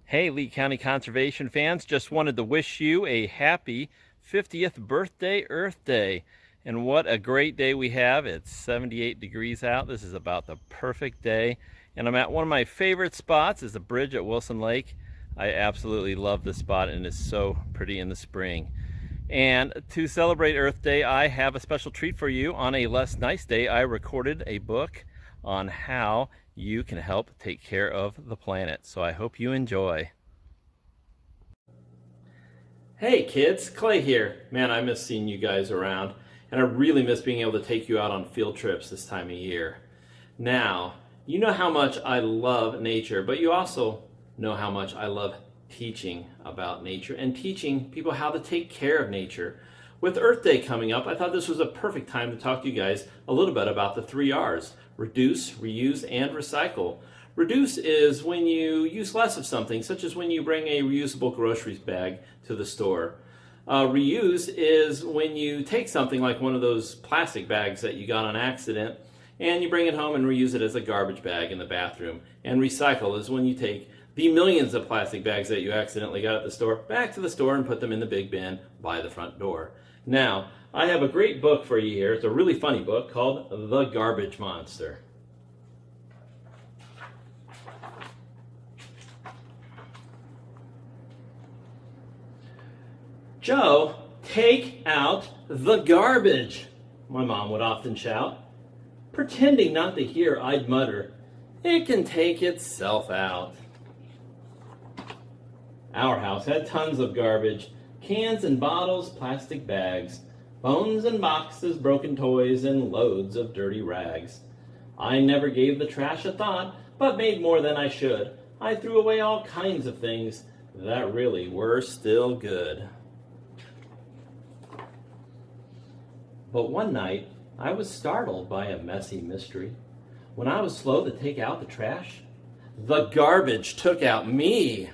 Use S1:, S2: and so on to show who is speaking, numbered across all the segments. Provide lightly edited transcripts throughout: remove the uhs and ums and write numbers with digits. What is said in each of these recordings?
S1: Hey, Lee County Conservation fans, just wanted to wish you a happy 50th birthday, Earth Day. And what a great day we have. It's 78 degrees out. This is about the perfect day. And I'm at one of my favorite spots is the bridge at Wilson Lake. I absolutely love this spot and it's so pretty in the spring. And to celebrate Earth Day, I have a special treat for you. On a less nice day, I recorded a book on how you can help take care of the planet. So I hope you enjoy. Hey kids, Clay here. Man, I miss seeing you guys around, and I really miss being able to take you out on field trips this time of year. Now, you know how much I love nature, but you also know how much I love teaching about nature and teaching people how to take care of nature. With Earth Day coming up, I thought this was a perfect time to talk to you guys a little bit about the 3 R's: reduce, reuse, and recycle. Reduce is when you use less of something, such as when you bring a reusable groceries bag to the store. Reuse is when you take something like one of those plastic bags that you got on accident and you bring it home and reuse it as a garbage bag in the bathroom. And recycle is when you take the millions of plastic bags that you accidentally got at the store back to the store and put them in the big bin by the front door. Now, I have a great book for you here. It's a really funny book called The Garbage Monster. Joe, take out the garbage, my mom would often shout. Pretending not to hear, I'd mutter, it can take itself out. Our house had tons of garbage: cans and bottles, plastic bags, bones and boxes, broken toys, and loads of dirty rags. I never gave the trash a thought, but made more than I should. I threw away all kinds of things that really were still good. But one night, I was startled by a messy mystery. When I was slow to take out the trash, the garbage took out me.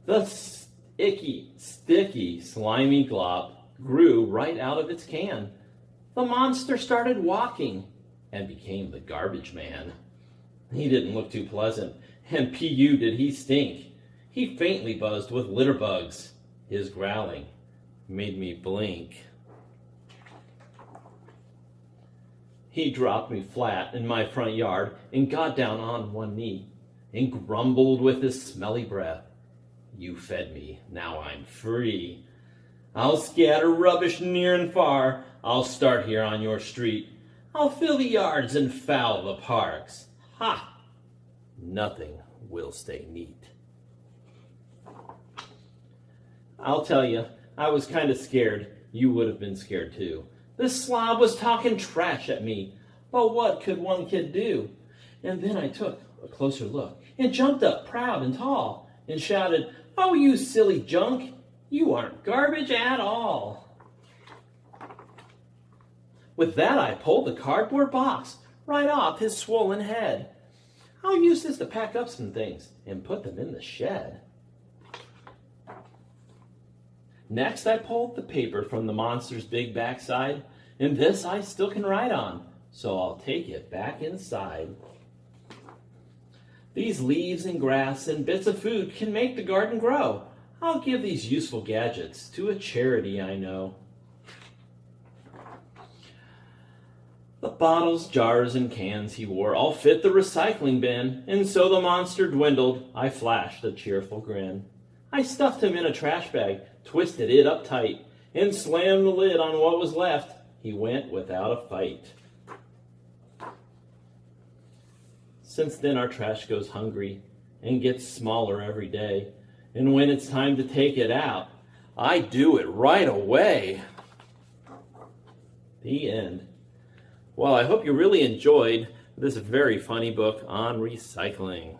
S1: The sticky, slimy glop grew right out of its can. The monster started walking and became the garbage man. He didn't look too pleasant, and P.U. did he stink. He faintly buzzed with litter bugs. His growling made me blink. He dropped me flat in my front yard and got down on one knee and grumbled with his smelly breath. You fed me, now I'm free. I'll scatter rubbish near and far. I'll start here on your street. I'll fill the yards and foul the parks. Ha! Nothing will stay neat. I'll tell you, I was kind of scared. You would have been scared too. This slob was talking trash at me. But what could one kid do? And then I took a closer look and jumped up proud and tall and shouted, "Oh, you silly junk, you aren't garbage at all." With that, I pulled the cardboard box right off his swollen head. I'll use this to pack up some things and put them in the shed. Next, I pulled the paper from the monster's big backside, and this I still can write on, so I'll take it back inside. These leaves and grass and bits of food can make the garden grow. I'll give these useful gadgets to a charity I know. The bottles, jars, and cans he wore all fit the recycling bin, and so the monster dwindled. I flashed a cheerful grin. I stuffed him in a trash bag, twisted it up tight, and slammed the lid on what was left. He went without a fight. Since then, our trash goes hungry and gets smaller every day. And when it's time to take it out, I do it right away. The end. Well, I hope you really enjoyed this very funny book on recycling.